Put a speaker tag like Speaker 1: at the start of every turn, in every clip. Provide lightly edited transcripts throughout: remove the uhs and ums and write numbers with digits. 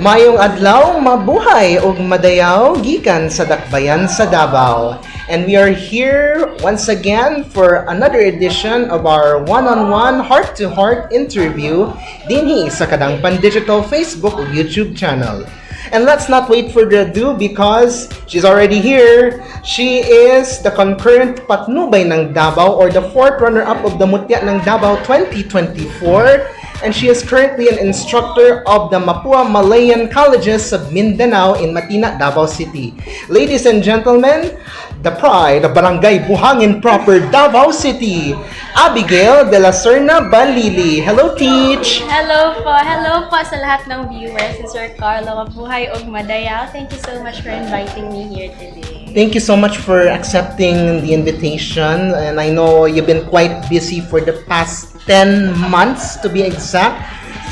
Speaker 1: Mayong adlaw, mabuhay ug madayaw gikan sa dakbayan sa Dabaw. And we are here once again for another edition of our one-on-one heart-to-heart interview dinhi sa Kadangpan Digital Facebook ug YouTube channel. And let's not wait further ado because she's already here. She is the concurrent Patnubay ng Dabaw or the fourth runner-up of the Mutya ng Dabaw 2024. And she is currently an instructor of the Mapua Malayan Colleges of Mindanao in Matina, Davao City. Ladies and gentlemen, the pride of Barangay Buhangin proper, Davao City, Abigail Dela Cerna Balili. Hello, Teach!
Speaker 2: Hello po sa lahat ng viewers. Si Sir Carlo, mabuhay og madayaw. Thank you so much for inviting me here today.
Speaker 1: Thank you so much for accepting the invitation. And I know you've been quite busy for the past 10 months to be exact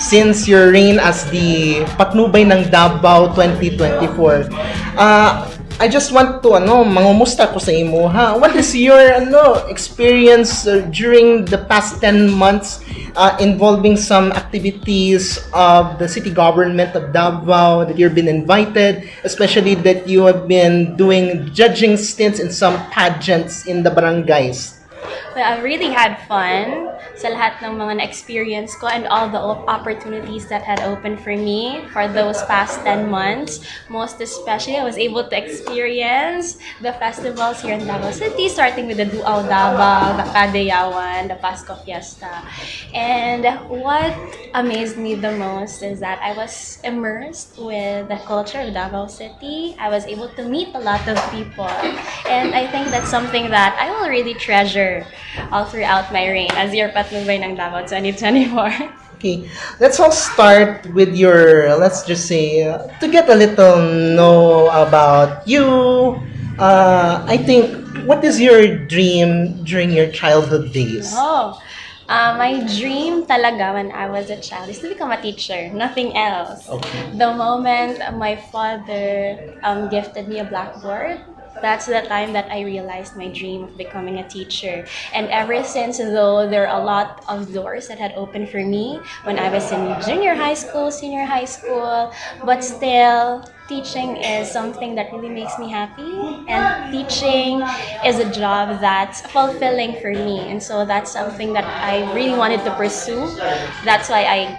Speaker 1: since your reign as the Patnubay ng Davao 2024. I just want to mangumusta ko sa imo ha. What is your experience during the past 10 months involving some activities of the city government of Davao that you've been invited, especially that you have been doing judging stints in some pageants in the barangays?
Speaker 2: Well, I really had fun sa lahat ng mga na-experience ko and all the opportunities that had opened for me for those past 10 months. Most especially, I was able to experience the festivals here in Davao City, starting with the Dabaw, the Kadayawan, the Pasko Fiesta. And what amazed me the most is that I was immersed with the culture of Davao City. I was able to meet a lot of people. And I think that's something that I will really treasure all throughout my reign as your Patnubay ng Davao 2024.
Speaker 1: Okay, let's all start with let's just say, to get a little know about you. I think, what is your dream during your childhood days?
Speaker 2: My dream talaga when I was a child is to become a teacher, nothing else.
Speaker 1: Okay.
Speaker 2: The moment my father gifted me a blackboard, that's the time that I realized my dream of becoming a teacher. And ever since, though, there are a lot of doors that had opened for me when I was in junior high school, senior high school, but still, teaching is something that really makes me happy. And teaching is a job that's fulfilling for me. And so that's something that I really wanted to pursue. That's why I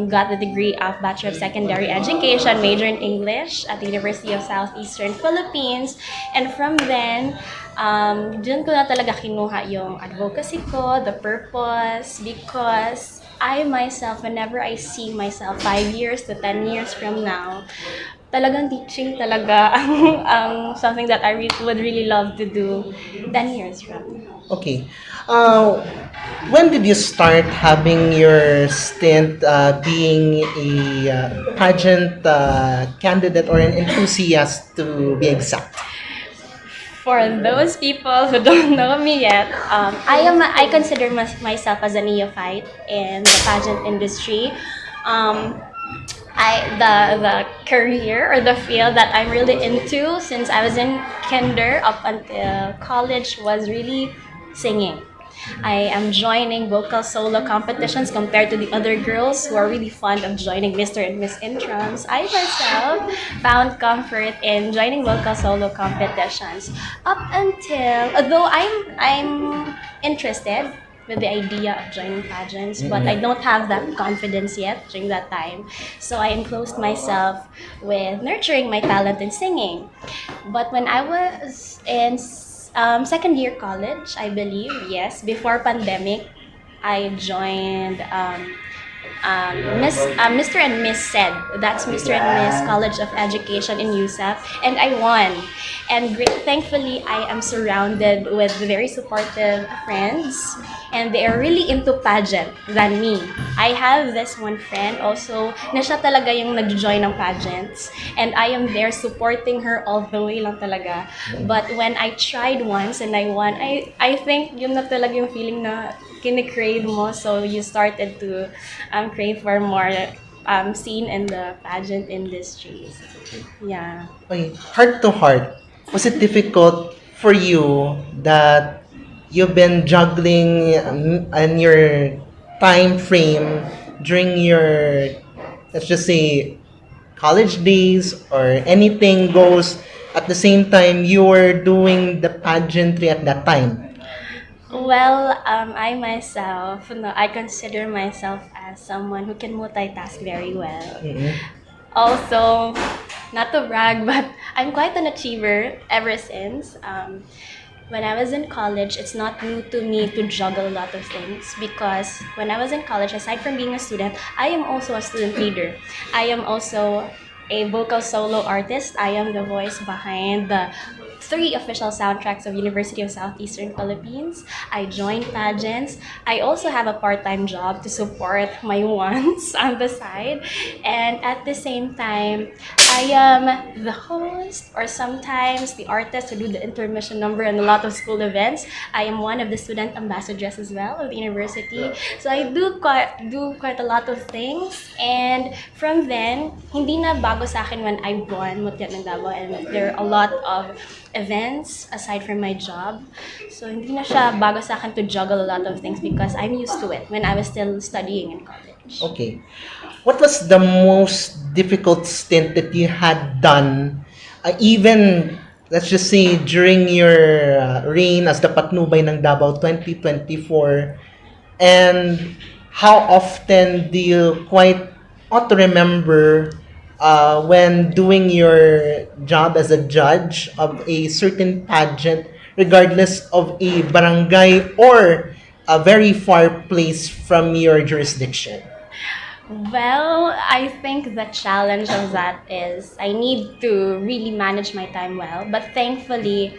Speaker 2: got the degree of Bachelor of Secondary Education, major in English at the University of Southeastern Philippines. And from then, dun ko na talaga kinuha yung advocacy ko, the purpose, because I myself, whenever I see myself 5 years to 10 years from now, talagang teaching talaga ang something that I would really love to do 10 years from now.
Speaker 1: Okay. When did you start having your stint being a pageant candidate or an enthusiast, to be exact?
Speaker 2: For those people who don't know me yet, I consider myself as a neophyte in the pageant industry. The career or the field that I'm really into since I was in kinder up until college was really singing. I am joining vocal solo competitions compared to the other girls who are really fond of joining Mr. and Miss Intrams. I myself found comfort in joining vocal solo competitions up until, although I'm interested with the idea of joining pageants, but I don't have that confidence yet during that time. So I enclosed myself with nurturing my talent in singing. But when I was in second year college, I believe, yes, before pandemic, I joined Mr. and Miss SED. That's Mr. and Miss College of Education in USAP, and I won. And thankfully, I am surrounded with very supportive friends, and they are really into pageant than me. I have this one friend also na siya talaga yung nag-join ng pageants, and I am there supporting her all the way lang talaga. But when I tried once and I won, I think yun na talaga yung feeling na kine-crave mo, so you started to crave for more scene in the pageant industry. Yeah.
Speaker 1: Okay, heart to heart, was it difficult for you that you've been juggling in your time frame during your, let's just say, college days or anything goes at the same time you were doing the pageantry at that time?
Speaker 2: Well, I myself, no, I consider myself as someone who can multitask very well. Also, not to brag, but I'm quite an achiever ever since. When I was in college, it's not new to me to juggle a lot of things because when I was in college, aside from being a student, I am also a student leader. I am also a vocal solo artist. I am the voice behind the 3 official soundtracks of University of Southeastern Philippines. I joined pageants. I also have a part-time job to support my wants on the side. And at the same time, I am the host or sometimes the artist who do the intermission number in a lot of school events. I am one of the student ambassadors as well of the university. So I do quite a lot of things. And from then, hindi na bago sa akin when I won Mutya ng Davao, and there are a lot of events aside from my job. So hindi na siya bago sa akin to juggle a lot of things because I'm used to it when I was still studying in college.
Speaker 1: Okay. What was the most difficult stint that you had done, even, let's just say, during your reign as the Patnubay ng Dabaw 2024? And how often do you quite ought to remember when doing your job as a judge of a certain pageant, regardless of a barangay or a very far place from your jurisdiction?
Speaker 2: Well, I think the challenge of that is I need to really manage my time well. But thankfully,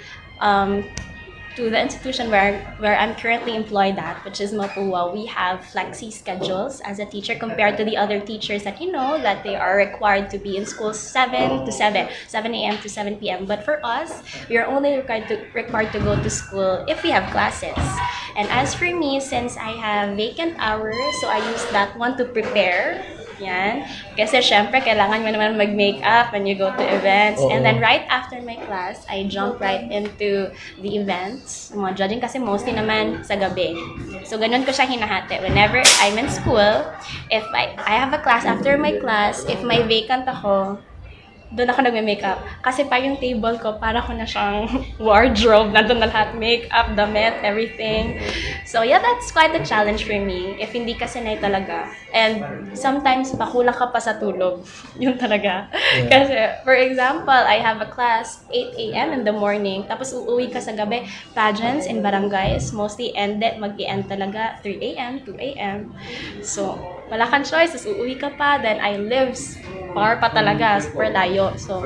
Speaker 2: to the institution where I'm currently employed at, which is Mapua, we have flexi schedules as a teacher compared to the other teachers that that they are required to be in school 7 to 7, 7 a.m. to 7 p.m. But for us, we are only required to go to school if we have classes. And as for me, since I have vacant hours, so I use that one to prepare. Yan. Kasi syempre, kailangan mo naman mag-makeup when you go to events.
Speaker 1: Oo.
Speaker 2: And then right after my class, I jump right into the events. Mga judging kasi mostly naman sa gabi. So, ganun ko siya hinahati. Whenever I'm in school, if I have a class, after my class, if may vacant ako, doon ako nagme-makeup. Kasi pa yung table ko, para ko na siyang wardrobe. Nandun na lahat, makeup, damit, everything. So yeah, that's quite a challenge for me. If hindi ka sanay talaga. And sometimes, pakulang ka pa sa tulog. Yun talaga.
Speaker 1: Yeah.
Speaker 2: Kasi, for example, I have a class 8 a.m. in the morning. Tapos uuwi ka sa gabi. Pageants in barangays, mostly ended, mag-i-end talaga 3 a.m., 2 a.m. So, wala kang choice. Tapos uuwi ka pa. Then I live far pa talaga. Super layo. So,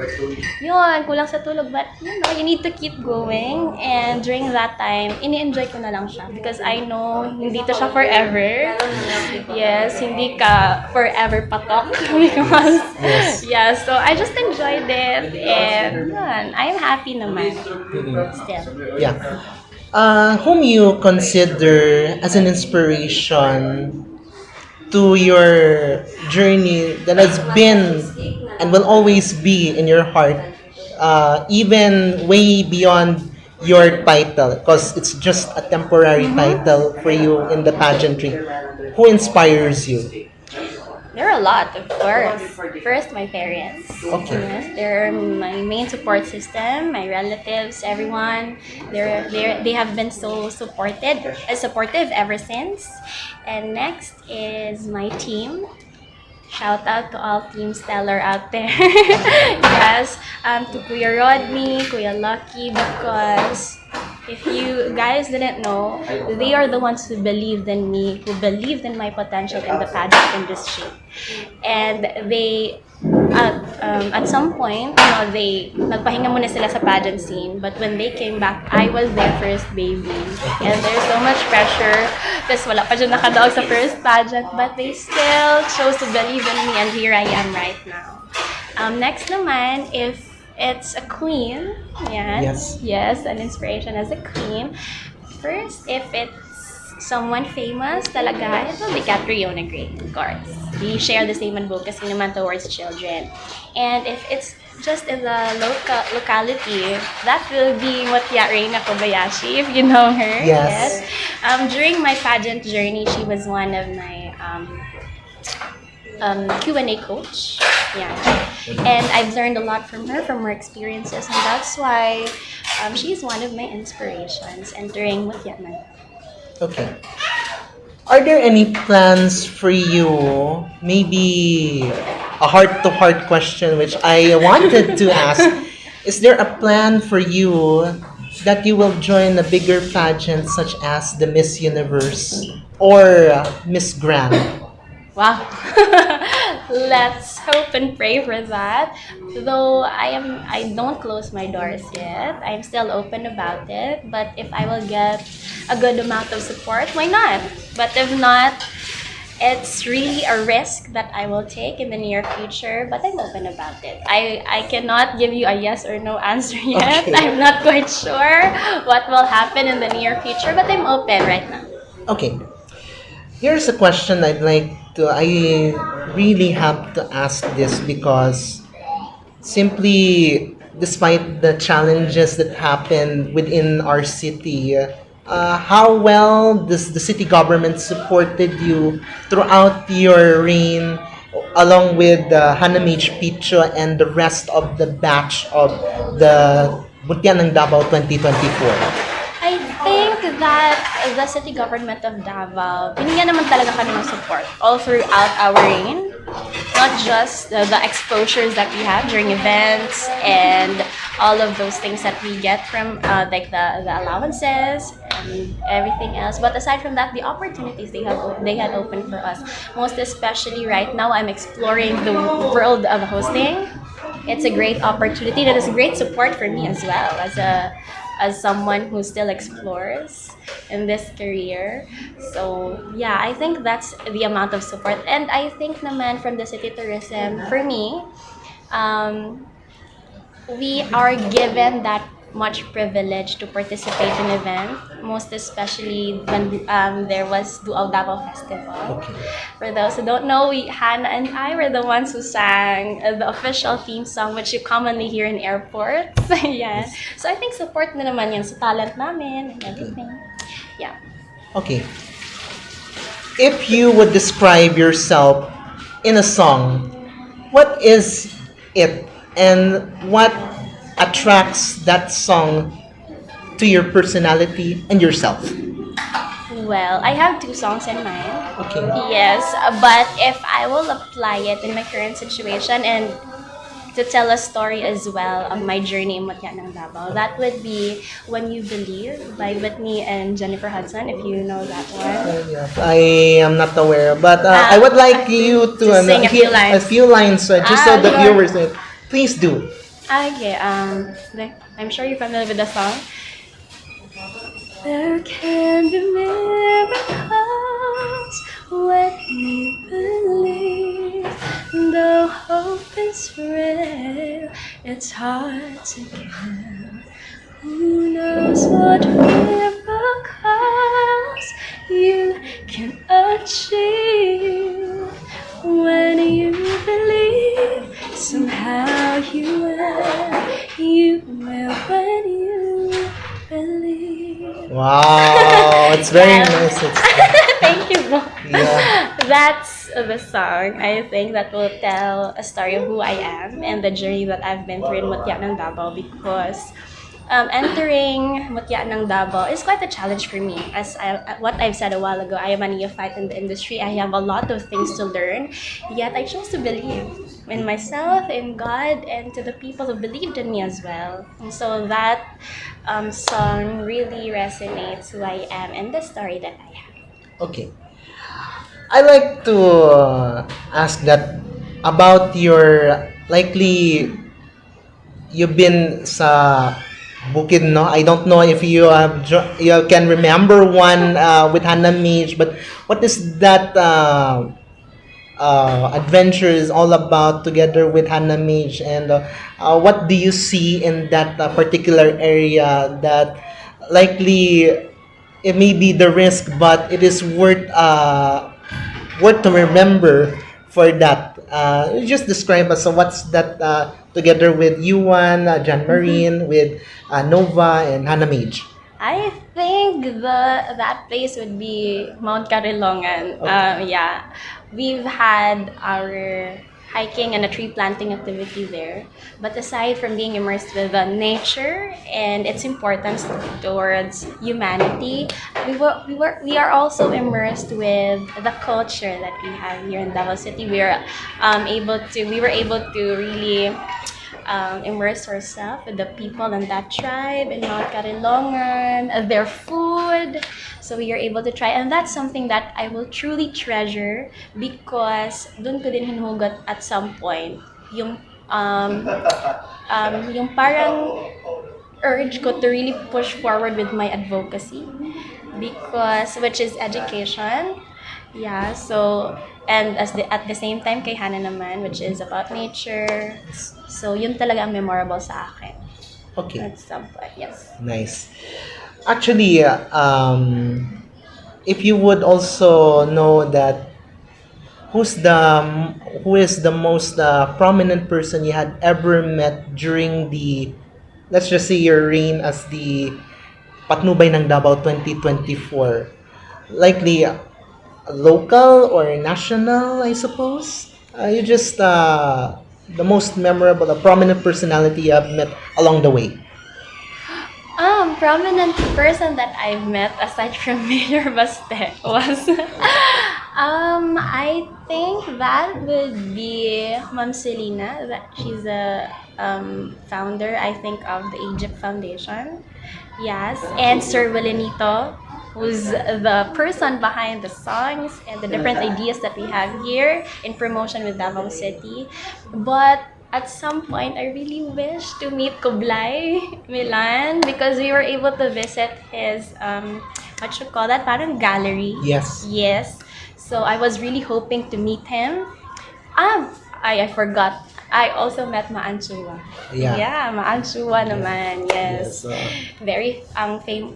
Speaker 2: yun, kulang sa tulog. But, you need to keep going. And during that time, ini-enjoy ko na lang siya. Because I know, hindi to siya forever. Yes, hindi ka forever patok. Because, yeah, so I just enjoyed it. And, yun, I'm happy naman. Still.
Speaker 1: Yeah. Whom you consider as an inspiration to your journey that has been and will always be in your heart, even way beyond your title, because it's just a temporary title for you in the pageantry. Who inspires you?
Speaker 2: There are a lot, of course. First, my parents.
Speaker 1: Okay.
Speaker 2: Yes, they're my main support system. My relatives, everyone. They have been so supportive ever since. And next is my team. Shout out to all Team Stellar out there. Yes, to Kuya Rodney, Kuya Lucky, because if you guys didn't know, they are the ones who believed in me, who believed in my potential in the pageant industry. And they, at some point, they nagpahinga muna sila sa pageant scene. But when they came back, I was their first baby. And there's so much pressure. Tapos wala pa dyan nakadaog sa first pageant. But they still chose to believe in me. And here I am right now. Next naman, if it's a queen, yes, an inspiration as a queen. First, if it's someone famous talaga, it will be Catriona Gray, of course. We share the same advocacy naman towards children. And if it's just in the locality, that will be Mutya Reina Kobayashi, if you know her.
Speaker 1: Yes.
Speaker 2: During my pageant journey, she was one of my Q&A coach. Yeah. And I've learned a lot from her experiences, and that's why she's one of my inspirations entering Mutya na.
Speaker 1: Okay. Are there any plans for you? Maybe a heart-to-heart question, which I wanted to ask. Is there a plan for you that you will join a bigger pageant such as the Miss Universe or Miss Grand?
Speaker 2: Wow. Let's hope and pray for that. Though I don't close my doors yet. I'm still open about it. But if I will get a good amount of support, why not? But if not, it's really a risk that I will take in the near future, but I'm open about it. I cannot give you a yes or no answer yet.
Speaker 1: Okay.
Speaker 2: I'm not quite sure what will happen in the near future, but I'm open right now.
Speaker 1: Okay. Here's a question I really have to ask this because simply despite the challenges that happen within our city, how well does the city government supported you throughout your reign along with Hanamich Picho and the rest of the batch of the Butyan ng Davao 2024?
Speaker 2: I think that the city government of Davao, binigyan naman talaga kami ng support all throughout our reign. Not just the exposures that we have during events and all of those things that we get from like the allowances and everything else. But aside from that, the opportunities they had opened for us. Most especially right now, I'm exploring the world of hosting. It's a great opportunity. That is a great support for me as well as someone who still explores in this career. So yeah, I think that's the amount of support. And I think naman from the city tourism, for me, um, we are given that much privilege to participate in event, most especially when there was Dual Davao Festival.
Speaker 1: Okay.
Speaker 2: For those who don't know, Hannah and I were the ones who sang the official theme song, which you commonly hear in airports. Yeah. So I think support na naman yan sa talent namin and everything. Yeah.
Speaker 1: Okay. If you would describe yourself in a song, what is it and what attracts that song to your personality and yourself?
Speaker 2: Well, I have two songs in mind.
Speaker 1: Okay.
Speaker 2: Yes, but if I will apply it in my current situation and to tell a story as well of my journey in Mutya ng Dabaw, that would be When You Believe by Whitney and Jennifer Hudson, if you know that one.
Speaker 1: Yeah, I am not aware, but I would like you to
Speaker 2: sing a few lines.
Speaker 1: a few lines just so the
Speaker 2: sure.
Speaker 1: viewers please do.
Speaker 2: Okay, I'm sure you're familiar with the song. There can be miracles when you believe, though hope is frail, it's hard to give. Who knows what miracles you can achieve when you believe. Somehow you will when you believe.
Speaker 1: Wow, it's very nice.
Speaker 2: Thank you, Bo.
Speaker 1: Yeah.
Speaker 2: That's the song. I think that will tell a story of who I am and the journey that I've been through in Mutya ng Dabaw, because entering Mutya ng Dabaw is quite a challenge for me. What I've said a while ago, I am a neophyte in the industry. I have a lot of things to learn, yet I chose to believe in myself, in God, and to the people who believed in me as well. And so that song really resonates who I am and the story that I have.
Speaker 1: Okay. I like to ask that about your likely you've been sa Bukid, no? I don't know if you you can remember one with Hannah Mitch, but what is that adventure is all about together with Hannah Mitch, and what do you see in that particular area that likely it may be the risk, but it is worth to remember for that. You just describe us. So what's that together with Yuan, John Marine, with Nova and Hannah Mage?
Speaker 2: I think that place would be Mount Carilongan.
Speaker 1: Okay.
Speaker 2: Yeah, we've had our hiking and a tree planting activity there. But aside from being immersed with the nature and its importance towards humanity, we are also immersed with the culture that we have here in Davao City. We were able to really immerse yourself with the people in that tribe in Mount Carilongan, their food. So you're able to try, and that's something that I will truly treasure because doon ko din hinugot at some point yung parang urge ko to really push forward with my advocacy because which is education. Yeah, so and at the same time kay Hana naman which is about nature. So yun talaga ang memorable sa akin.
Speaker 1: Okay.
Speaker 2: At some point, yes.
Speaker 1: Nice. Actually, if you would also know that who is the most prominent person you had ever met during the, let's just say, your reign as the Patnubay ng Dabaw 2024, likely local or national, I suppose. You just the most memorable, the prominent personality you have met along the way.
Speaker 2: Prominent person that I've met aside from Mayor Baste was I think that would be Ma'am Selena. That she's a founder, I think, of the Egypt Foundation. Yes, and Sir Wilenito, who's the person behind the songs and the different ideas that we have here in promotion with Davao City. But at some point, I really wish to meet Kublai Milan because we were able to visit his, what you call that, parang gallery.
Speaker 1: Yes.
Speaker 2: Yes. So I was really hoping to meet him. I forgot. I also met Maanchua.
Speaker 1: Yeah.
Speaker 2: Yeah, Maanchua naman. Yes. Very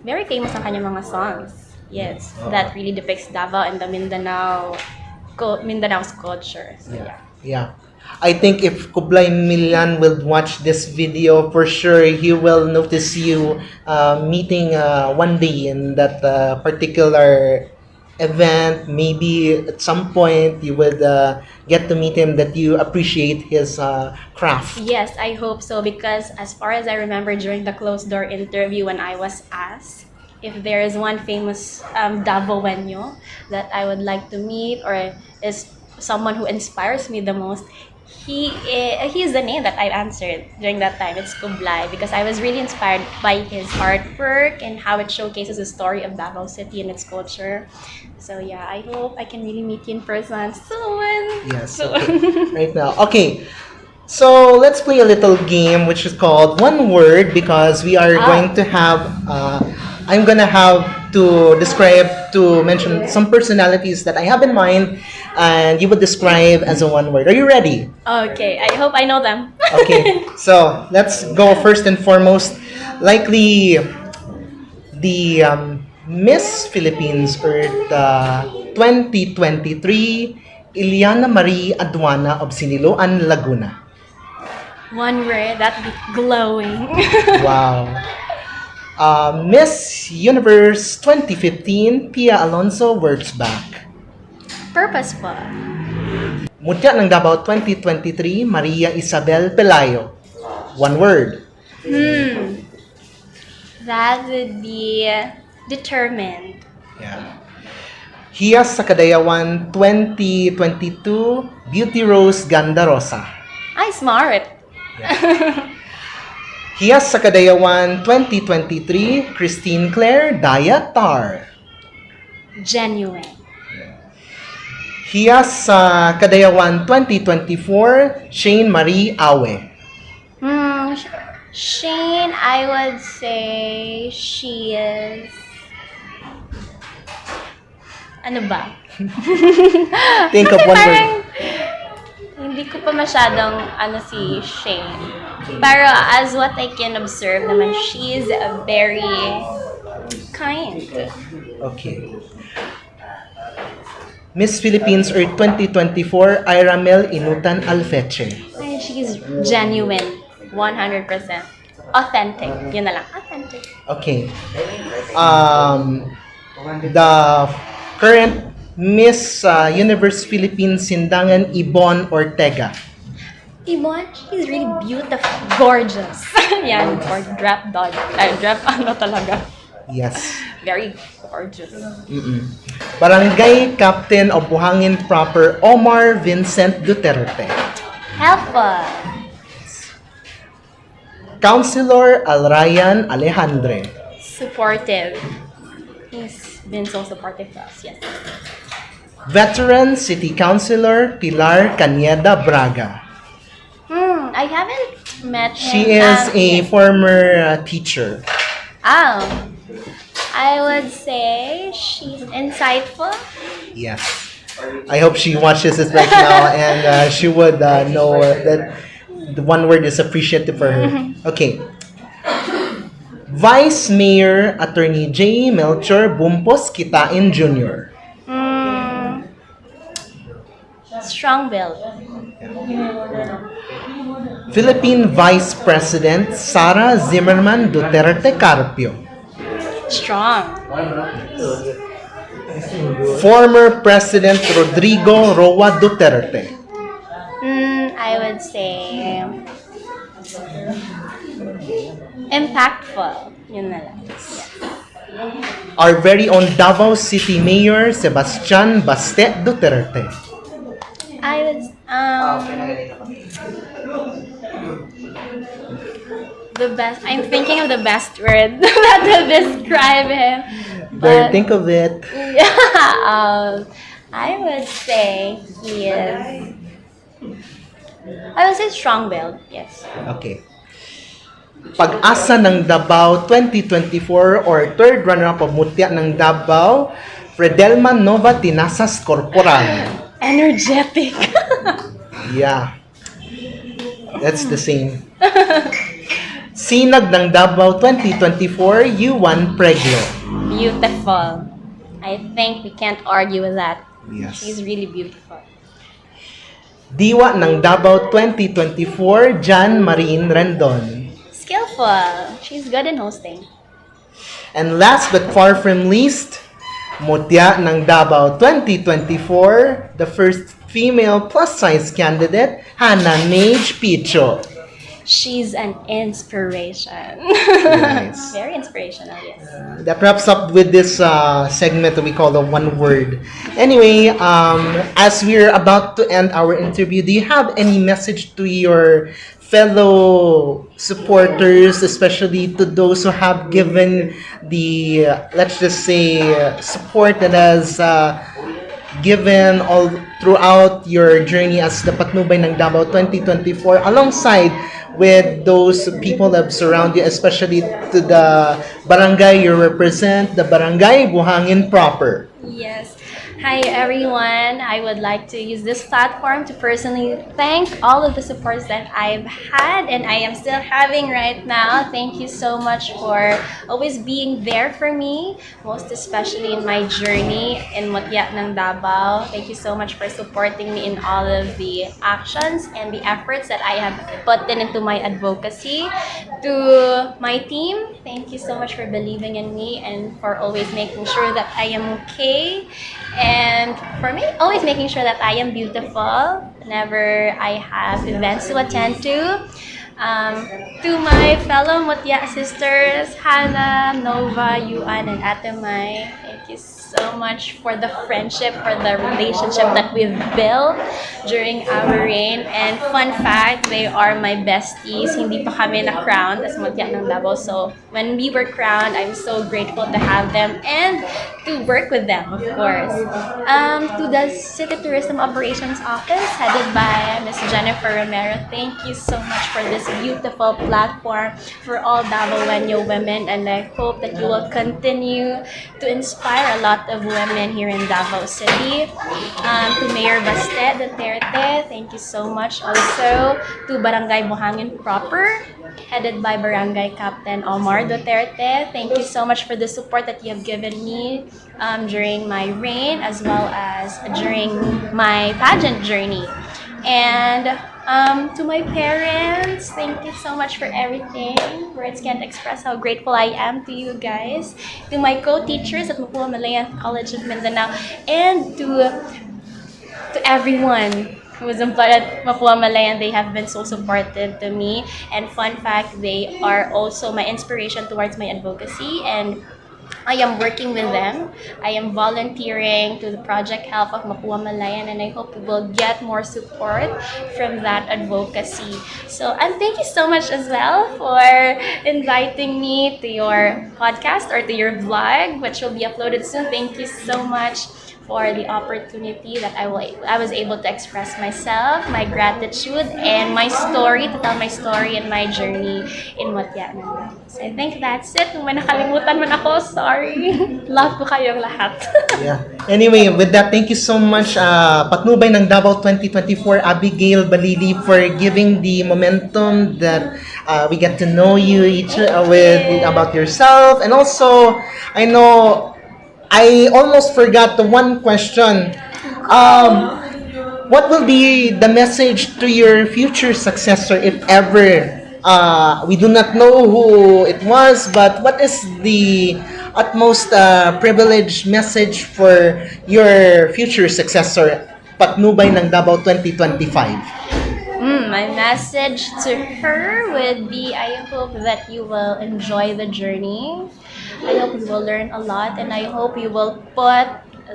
Speaker 2: very famous ang kanyang mga songs. Yes. That really depicts Davao and the Mindanao's culture. So, yeah.
Speaker 1: Yeah. I think if Kublai Milan will watch this video, for sure he will notice you meeting one day in that particular event. Maybe at some point you would get to meet him, that you appreciate his craft.
Speaker 2: Yes, I hope so because as far as I remember during the closed door interview when I was asked if there is one famous Davaoenyo that I would like to meet or is someone who inspires me the most, he is the name that I answered during that time. It's Kublai because I was really inspired by his artwork and how it showcases the story of Davao City and its culture. So yeah, I hope I can really meet you in person soon.
Speaker 1: Yes. Okay. Right now. Okay. So let's play a little game which is called One Word because we are going to have I'm gonna have to mention some personalities that I have in mind, and you would describe as a one word. Are you ready?
Speaker 2: Okay, I hope I know them.
Speaker 1: Okay, so let's go first and foremost. Likely the Miss Philippines Earth 2023, Iliana Marie Aduana of Siniloan, Laguna.
Speaker 2: One word, that'd be glowing.
Speaker 1: Wow. Miss Universe 2015, Pia Alonso, words back.
Speaker 2: Purposeful.
Speaker 1: Mutya ng Davao 2023, Maria Isabel Pelayo. One word.
Speaker 2: That would be determined.
Speaker 1: Yeah. Hiyas sa Kadayawan 2022, Beauty Rose Ganda Rosa.
Speaker 2: Ay, smart.
Speaker 1: Yeah. Hiyas sa Kadayawan 2023, Christine Claire Daya Tar.
Speaker 2: Genuine.
Speaker 1: Hiyas sa Kadayawan 2024, Shane Marie Awe.
Speaker 2: Shane, I would say she is... Ano ba?
Speaker 1: Think of one word.
Speaker 2: Hindi ko pa masyadong si Shane. Pero as what I can observe naman, she is a very kind.
Speaker 1: Okay. Miss Philippines Earth 2024, Iramel Inutan Alfeche.
Speaker 2: Ay, she is genuine. 100%. Authentic. Yun na lang. Authentic.
Speaker 1: Okay. The current Miss Universe Philippines Sindangan, Ibon Ortega.
Speaker 2: Ibon, she's really beautiful. Gorgeous. Yan, or drop dog. Drop talaga.
Speaker 1: Yes.
Speaker 2: Very gorgeous.
Speaker 1: Barangay Captain of Buhangin Proper, Omar Vincent Duterte.
Speaker 2: Helpful.
Speaker 1: Councilor Alrayan Alejandre.
Speaker 2: Supportive. He's been so supportive to us, yes.
Speaker 1: Veteran City Councilor Pilar Cañeda Braga.
Speaker 2: I haven't met him.
Speaker 1: She is a
Speaker 2: yes.
Speaker 1: former teacher.
Speaker 2: Oh, I would say she's insightful.
Speaker 1: Yes. I hope she watches this right now and she would know that the one word is appreciative for her. Okay. Vice Mayor Attorney J. Melchor Bumpos Kitain Jr.
Speaker 2: Mm, strong build.
Speaker 1: Philippine Vice President Sara Zimmerman Duterte Carpio.
Speaker 2: Strong.
Speaker 1: Former President Rodrigo Roa Duterte.
Speaker 2: I would say impactful. Yun na lang. Yeah.
Speaker 1: Our very own Davao City Mayor Sebastian Bastet Duterte.
Speaker 2: I would the best. I'm thinking of the best word that will describe him.
Speaker 1: Better think of it.
Speaker 2: Yeah, I would say he is. I would say strong build. Yes.
Speaker 1: Okay. Pag-asa ng Dabaw 2024 or third runner-up of Mutya ng Dabaw, Fredelma Nova Tinasas Corporal.
Speaker 2: Energetic.
Speaker 1: Yeah. That's the same. Sinag ng Davao 2024, Yuan Preglo.
Speaker 2: Beautiful. I think we can't argue with that.
Speaker 1: Yes.
Speaker 2: She's really beautiful.
Speaker 1: Diwa ng Davao 2024, Jan Marine Rendon.
Speaker 2: Skillful. She's good in hosting.
Speaker 1: And last but far from least, Mutya ng Davao 2024, the first female plus-size candidate, Hannah Nage Picho.
Speaker 2: She's an inspiration.
Speaker 1: Nice.
Speaker 2: Very inspirational, yes.
Speaker 1: That wraps up with this segment that we call the one word. Anyway, as we're about to end our interview, do you have any message to your fellow supporters, especially to those who have given the, let's just say, support that has given all throughout your journey as the Patnubay ng Davao 2024, alongside with those people that surround you, especially to the barangay you represent, the barangay Buhangin proper?
Speaker 2: Yes. Hi everyone. I would like to use this platform to personally thank all of the supports that I've had and I am still having right now. Thank you so much for always being there for me, most especially in my journey in Mutya ng Dabaw. Thank you so much for supporting me in all of the actions and the efforts that I have put into my advocacy. To my team, thank you so much for believing in me and for always making sure that I am okay. And for me, always making sure that I am beautiful whenever I have events to attend to. To my fellow Mutya sisters, Hannah, Nova, Yuan, and Ate Mai, thank you so much for the friendship, for the relationship that we've built during our reign. And fun fact, they are my besties. Hindi pa kami na-crowned as Mutya ng Dabaw. So when we were crowned, I'm so grateful to have them and to work with them, of course. To the City Tourism Operations Office, headed by Ms. Jennifer Romero, thank you so much for this beautiful platform for all Davaoeño women, and I hope that you will continue to inspire a lot of women here in Davao City. To Mayor Bastet Duterte, thank you so much also. To Barangay Buhangin proper, headed by Barangay Captain Omar Duterte, thank you so much for the support that you have given me during my reign as well as during my pageant journey. And to my parents, thank you so much for everything. Words can't express how grateful I am to you guys. To my co-teachers at Mapua Malayan College of Mindanao, and to everyone who was employed at Mapua Malayan. They have been so supportive to me. And fun fact, they are also my inspiration towards my advocacy. And I am working with them. I am volunteering to the Project Health of Mapua Malayan, and I hope we will get more support from that advocacy. So, and thank you so much as well for inviting me to your podcast or to your vlog, which will be uploaded soon. Thank you so much for the opportunity that I was able to express myself, my gratitude, and my story, to tell my story and my journey in Mutya ng Davao. So I think that's it. Kung may nakalimutan man ako, sorry. Love ko kayong lahat.
Speaker 1: Yeah. Anyway, with that, thank you so much, Patnubay ng Davao 2024, Abigail Balili, for giving the momentum that we get to know you about yourself. And also, I know I almost forgot the one question. What will be the message to your future successor if ever? We do not know who it was, but what is the utmost privileged message for your future successor, Patnubay ng Davao 2025?
Speaker 2: My message to her would be, I hope that you will enjoy the journey. I hope you will learn a lot, and I hope you will put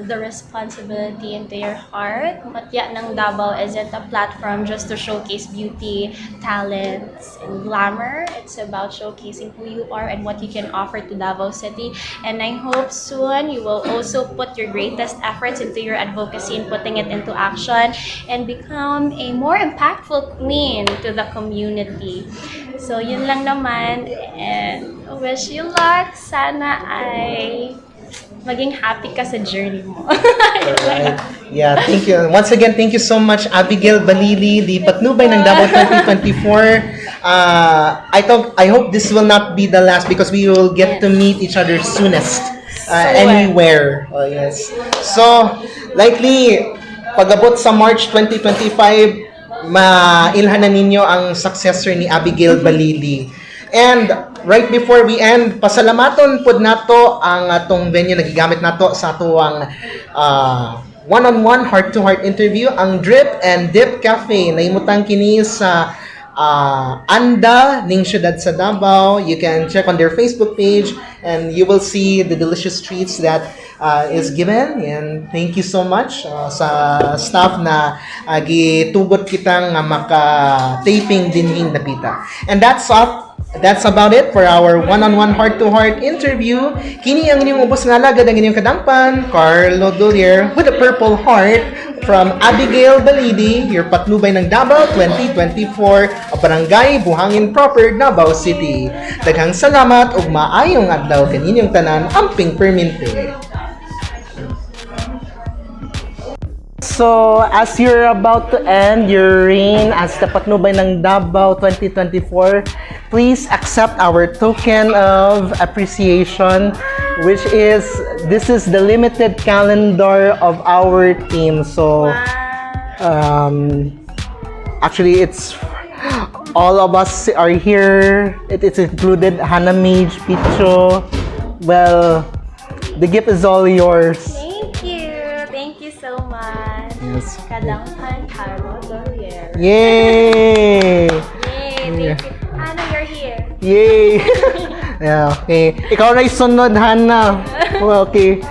Speaker 2: the responsibility into your heart. Mutya ng Dabaw isn't a platform just to showcase beauty, talents, and glamour. It's about showcasing who you are and what you can offer to Davao City. And I hope soon you will also put your greatest efforts into your advocacy and putting it into action and become a more impactful queen to the community. So yun lang naman, and wish you luck. Sana ay maging happy ka sa journey mo.
Speaker 1: Alright. Yeah, thank you. Once again, thank you so much, Abigail Balili, the Patnubay ng Davao 2024. I hope this will not be the last because we will get to meet each other soonest. Anywhere. Oh, yes. So, likely, pag-abot sa March 2025, mailhanan ninyo ang successor ni Abigail Balili. And right before we end, pasalamaton pod nato ang atong venue nagigamit nato sa atuang one-on-one heart-to-heart interview, ang Drip and Dip Cafe. Naimutang kini sa Anda ning syudad sa Dabaw. You can check on their Facebook page and you will see the delicious treats that is given. And thank you so much sa staff na gitugot kitang maka-taping dinhing napita. And that's about it for our one-on-one heart-to-heart interview. Kini ang inyong ubos nga lagad ang inyong kadangpan, Carlo Dolier, with a purple heart from Abigail Balili, your Patnubay ng Davao 2024, a barangay Buhangin proper, Davao City. Daghang salamat ug maayong adlaw kaninyong tanan, amping permente. So, as you're about to end your reign as the Patnubay ng Davao 2024, please accept our token of appreciation, which is, this is the limited calendar of our team. So, actually, it's all of us are here. It's included Hannah Mage, Picho. Well, the gift is all yours.
Speaker 2: Thank you. Thank you so much.
Speaker 1: Yes.
Speaker 2: Kadangpan, Carlo Dolier.
Speaker 1: Yay!
Speaker 2: Yay! Thank you. Hannah, you're here.
Speaker 1: Yay! Yeah, okay. Ikaw na isunod, Hannah. Okay.